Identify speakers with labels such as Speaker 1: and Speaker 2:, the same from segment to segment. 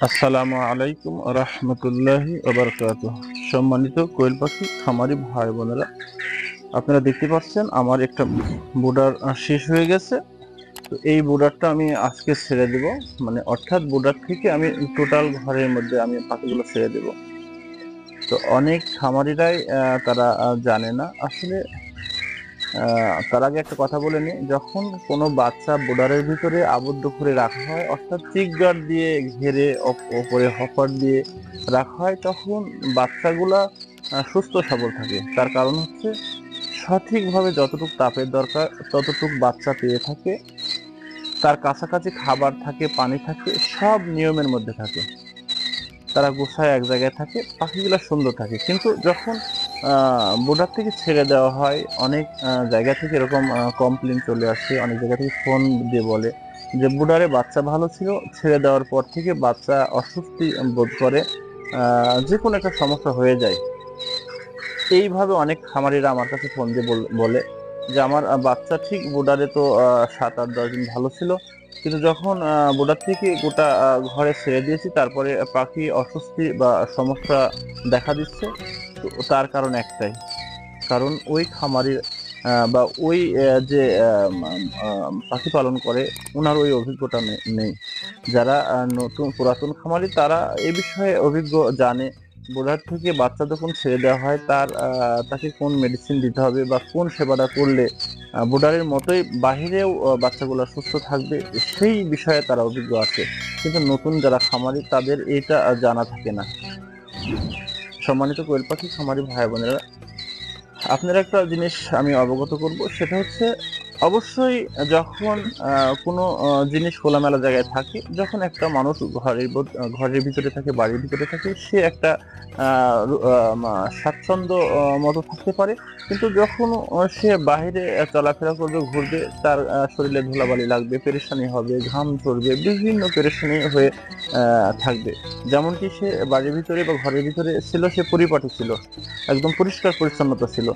Speaker 1: আসসালামু আলাইকুম রহমতুল্লাহি ওবারাকাতুহ। সম্মানিত কোয়েল পাখি খামারি ভাই বোনেরা, আপনারা দেখতে পাচ্ছেন আমার একটা বুডার শেষ হয়ে গেছে। তো এই বুডারটা আমি আজকে ছেড়ে দেব, মানে অর্থাৎ বুডার থেকে আমি টোটাল ঘরের মধ্যে আমি পাখিগুলো ছেড়ে দেব। তো অনেক খামারিরাই তারা জানে না আসলে। তার আগে একটা কথা বলে নিই, যখন কোনো বাচ্চা বোর্ডারের ভিতরে আবদ্ধ করে রাখা হয়, অর্থাৎ চিক গার্ড দিয়ে ঘিরে ওপরে হপার দিয়ে রাখা হয়, তখন বাচ্চাগুলা সুস্থ সবল থাকে। তার কারণ হচ্ছে সঠিকভাবে যতটুকু তাপের দরকার ততটুকু বাচ্চা পেয়ে থাকে, তার কাছাকাছি খাবার থাকে, পানি থাকে, সব নিয়মের মধ্যে থাকে, তারা গোছায় এক জায়গায় থাকে, পাখিগুলা সুন্দর থাকে। কিন্তু যখন বোর্ডার থেকে ছেড়ে দেওয়া হয়, অনেক জায়গা থেকে এরকম কমপ্লেন চলে আসে, অনেক জায়গা থেকে ফোন দিয়ে বলে যে বোর্ডারে বাচ্চা ভালো ছিল, ছেড়ে দেওয়ার পর থেকে বাচ্চা অস্বস্তি বোধ করে, যে কোনো একটা সমস্যা হয়ে যায়। এইভাবে অনেক খামারিরা আমার কাছে ফোন দিয়ে বলে যে আমার বাচ্চা ঠিক বোর্ডারে তো 7, 8, 10 দিন ভালো ছিল, কিন্তু যখন বোর্ডার থেকে গোটা ঘরে ছেড়ে দিয়েছি, তারপরে পাখি অস্বস্তি বা সমস্যা দেখা দিচ্ছে। তো তার কারণ একটাই, কারণ ওই খামারির বা ওই যে পাখি পালন করে, ওনার ওই অভিজ্ঞতা নেই। যারা নতুন পুরাতন খামারি, তারা এ বিষয়ে অভিজ্ঞ, জানে বোর্ডার থেকে বাচ্চা যখন ছেড়ে দেওয়া হয় তাকে কোন মেডিসিন দিতে হবে বা কোন সেবাটা করলে বোর্ডারের মতোই বাহিরেও বাচ্চাগুলো সুস্থ থাকবে, সেই বিষয়ে তারা অভিজ্ঞ আছে। কিন্তু নতুন যারা খামারি, তাদের এটা জানা থাকে না। সম্মানিত কোয়েল পাখি খামারি ভাই বোনেরা, আপনার একটা জিনিস আমি অবগত করব, সেটা হচ্ছে অবশ্যই যখন কোনো জিনিস খোলামেলা জায়গায় থাকে, যখন একটা মানুষ ঘরের ভিতরে থাকে, বাড়ির ভিতরে থাকে, সে একটা স্বাচ্ছন্দ্য মতো থাকতে পারে। কিন্তু যখন সে বাইরে চলাফেরা করবে, ঘুরবে, তার শরীরে ধুলাবালি লাগবে, পেরেশানি হবে, ঘাম ঝরবে, বিভিন্ন পেরেশানি হয়ে থাকবে। যেমনটি সে বাড়ির ভিতরে বা ঘরের ভিতরে ছিল, সে পরিপাটি ছিল, একদম পরিষ্কার পরিচ্ছন্নতা ছিল,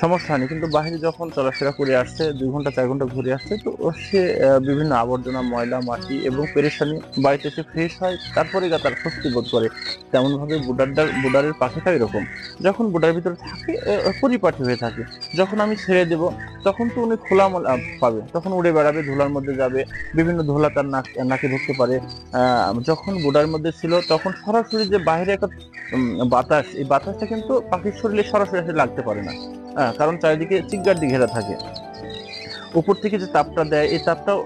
Speaker 1: সমস্যা হয়নি। কিন্তু বাইরে যখন চলাফেরা করে আসছে, 2 ঘন্টা 4 ঘন্টা ঘুরে আসছে, তো সে বিভিন্ন আবর্জনা, ময়লা, মাটি এবং পেরেশানি, বাড়িতে এসে ফ্রেশ হয়, তারপরে তার স্বস্তি বোধ করে। তেমন ভাবে বুডারের পাখিটা এরকম, যখন বুডার ভিতরে থাকে পরিপাটি হয়ে থাকে, যখন আমি ছেড়ে দেব, তখন তো উনি খোলা পাবে, তখন উড়ে বেড়াবে, ধুলার মধ্যে যাবে, বিভিন্ন ধুলা তার নাকে ঢুকতে পারে। যখন বুডার মধ্যে ছিল, তখন সরাসরি যে বাইরে একটা বাতাস, এই বাতাসটা কিন্তু পাখির শরীরে সরাসরি এসে লাগতে পারে না। কারণ চারিদিকে চিকগার দিয়ে ঘেরা থাকে। উপর থেকে যে তাপটা দেয়, এই তাপটাও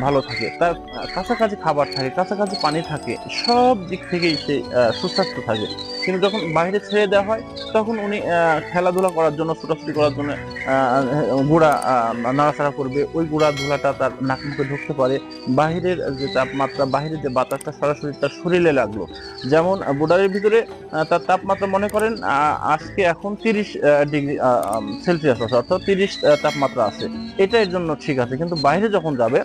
Speaker 1: ভালো থাকে, তার কাছাকাছি খাবার থাকে, কাছাকাছি পানি থাকে, সব দিক থেকেই সে সুস্বাস্থ্য থাকে। কিন্তু যখন বাইরে ছেড়ে দেওয়া হয়, তখন উনি খেলাধুলা করার জন্য, ছোটাছুটি করার জন্য গুঁড়া নাড়াচাড়া করবে, ওই গুঁড়া ধুলাটা তার নাক মুখে ঢুকতে পারে। বাহিরের যে তাপমাত্রা, বাহিরের যে বাতাসটা সরাসরি তার শরীরে লাগলো। যেমন বুডারের ভিতরে তার তাপমাত্রা মনে করেন আজকে এখন 30 ডিগ্রি সেলসিয়াস আছে, অর্থাৎ 30 তাপমাত্রা আছে, এটা এর জন্য ঠিক আছে। কিন্তু বাইরে যখন যাবে,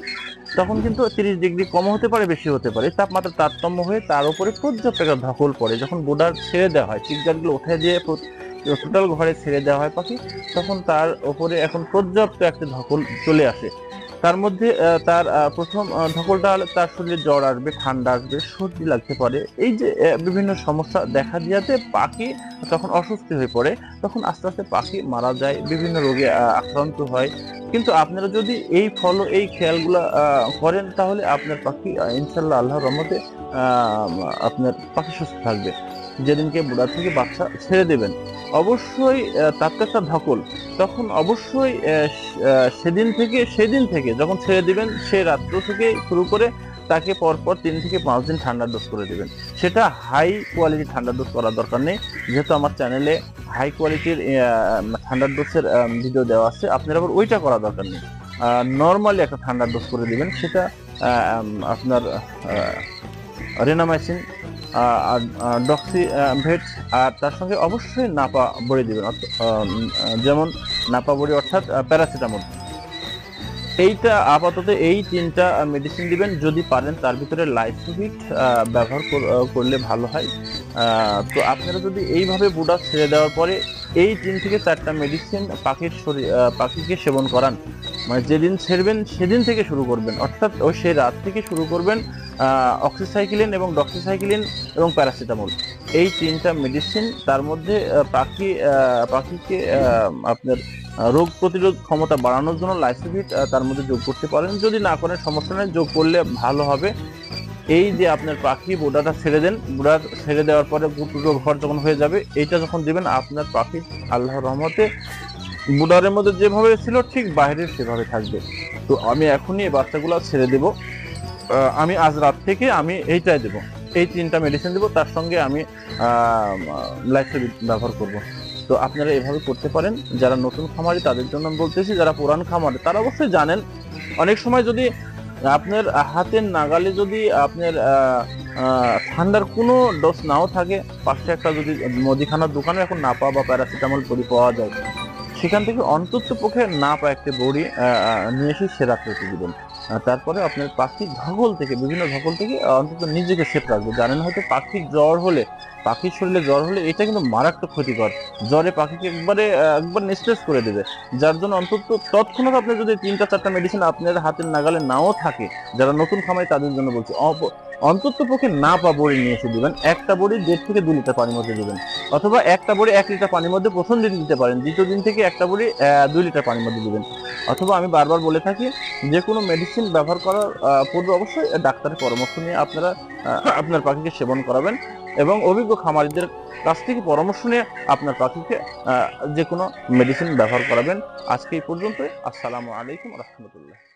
Speaker 1: তখন কিন্তু 30 ডিগ্রি কম হতে পারে, বেশি হতে পারে। তাপমাত্রা তারতম্য হয়ে তার উপরে পর্যাপ্ত একটা ধকল পড়ে। যখন বোর্ডার ছেড়ে দেওয়া হয়, চিকগার্ডগুলো উঠে দিয়ে টোটাল ঘরে ছেড়ে দেওয়া হয় পাখি, তখন তার উপরে এখন পর্যাপ্ত একটা ধকল চলে আসে। তার মধ্যে তার প্রথম ধকলটা হলে তার শরীরে জ্বর আসবে, ঠান্ডা আসবে, সর্দি লাগতে পারে। এই যে বিভিন্ন সমস্যা দেখা দিয়াতে পাখি তখন অসুস্থ হয়ে পড়ে, তখন আস্তে আস্তে পাখি মারা যায়, বিভিন্ন রোগে আক্রান্ত হয়। কিন্তু আপনারা যদি এই খেয়ালগুলো করেন, তাহলে আপনার পাখি ইনশাল্লাহ আল্লাহর রহমতে আপনার পাখি সুস্থ থাকবে। যেদিনকে বুড়া থেকে বাচ্চা ছেড়ে দেবেন, অবশ্যই তার তো একটা ধকল, তখন অবশ্যই সেদিন থেকে যখন ছেড়ে দিবেন, সে রাত্র থেকে শুরু করে তাকে পরপর 3 থেকে 5 দিন ঠান্ডা ডোজ করে দিবেন। সেটা হাই কোয়ালিটি ঠান্ডা ডোজ করার দরকার নেই, যেহেতু আমার চ্যানেলে হাই কোয়ালিটির ঠান্ডার ডোজের ভিডিও দেওয়া আছে, আপনার আবার ওইটা করা দরকার নেই। নর্মালি একটা ঠান্ডার ডোজ করে দিবেন, সেটা আপনার রেনামাইসিন আর ডক্সি ভেট, আর তার সঙ্গে অবশ্যই নাপা বড়ি দিবেন, যেমন নাপা বড়ি অর্থাৎ প্যারাসিটামল। এইটা আপাতত এই 3টা মেডিসিন দিবেন। যদি পারেন তার ভিতরে লাইসোভিট ব্যবহার করলে ভালো হয়। তো আপনারা যদি এইভাবে বুডা ছেড়ে দেওয়ার পরে এই 3 থেকে 4টা মেডিসিন পাখিকে সেবন করান, মানে যেদিন ছেড়বেন সেদিন থেকে শুরু করবেন, অর্থাৎ ওই সেই রাত থেকে শুরু করবেন। অক্সিসাইক্লিন এবং ডক্সিসাইক্লিন এবং প্যারাসিটামল, এই 3টা মেডিসিন। তার মধ্যে পাখিকে আপনার রোগ প্রতিরোধ ক্ষমতা বাড়ানোর জন্য লাইসোভিট তার মধ্যে যোগ করতে পারেন। যদি না করেন সমস্যা নেই, যোগ করলে ভালো হবে। এই যে আপনার পাখি বোডাটা ছেড়ে দেন, বোডা ছেড়ে দেওয়ার পরে দুটো ঘর যখন হয়ে যাবে, এইটা যখন দিবেন, আপনার পাখি আল্লাহর রহমতে বোডারের মধ্যে যেভাবে ছিল ঠিক বাইরে সেভাবে থাকবে। তো আমি এখনই এই বাচ্চাগুলো ছেড়ে দেব। আমি আজ রাত থেকে আমি এইটাই দেব, এই 3টা মেডিসিন দেব, তার সঙ্গে আমি লাইসোভিট ব্যবহার করব। তো আপনারা এভাবে করতে পারেন। যারা নতুন খামারি তাদের জন্য আমি বলতেছি, যারা পুরান খামারি তারা অবশ্যই জানেন। অনেক সময় যদি আপনার হাতের নাগালে যদি আপনার ঠান্ডার কোনো ডোজ নাও থাকে, পাশে একটা যদি মুদিখানার দোকানে এখন নাপা বা প্যারাসিটামল বড়ি পাওয়া যায়, সেখান থেকে অন্তত পক্ষে নাপা একটা বড়ি নিয়ে এসে সে রাখতে দিবেন। তারপরে আপনার পাখির ধকল থেকে, বিভিন্ন ধকল থেকে অন্তত নিজেকে সেফ রাখবে। জানেন হয়তো পাখির শরীরে জ্বর হলে এটা কিন্তু মারাত্মক ক্ষতিকর। জ্বরে পাখিকে একবার নিস্তেজ করে দেবে। যার জন্য অন্তত তৎক্ষণাৎ আপনি যদি 3টা 4টা মেডিসিন আপনার হাতের নাগালে নাও থাকে, যারা নতুন খামারি তাদের জন্য বলছি, অন্তত পক্ষে নাপা বড়ি নিয়ে এসে দিবেন। একটা বড়ি 1.5 থেকে 2 লিটার পানির মধ্যে দিবেন, অথবা একটা বড়ি 1 লিটার পানির মধ্যে প্রথম দিন দিতে পারেন, দ্বিতীয় দিন থেকে একটা বড়ি 2 লিটার পানির মধ্যে দিবেন। অথবা আমি বারবার বলে থাকি, যে কোনো মেডিসিন ব্যবহার করার পূর্বে অবশ্যই ডাক্তারের পরামর্শ নিয়ে আপনারা আপনার পাখিকে সেবন করাবেন, এবং অভিজ্ঞ খামারিদের কাছ থেকে পরামর্শ নিয়ে আপনার পাখিকে যে কোনো মেডিসিন ব্যবহার করাবেন। আজকে এই পর্যন্ত। আসসালামু আলাইকুম রহমতুল্লাহ।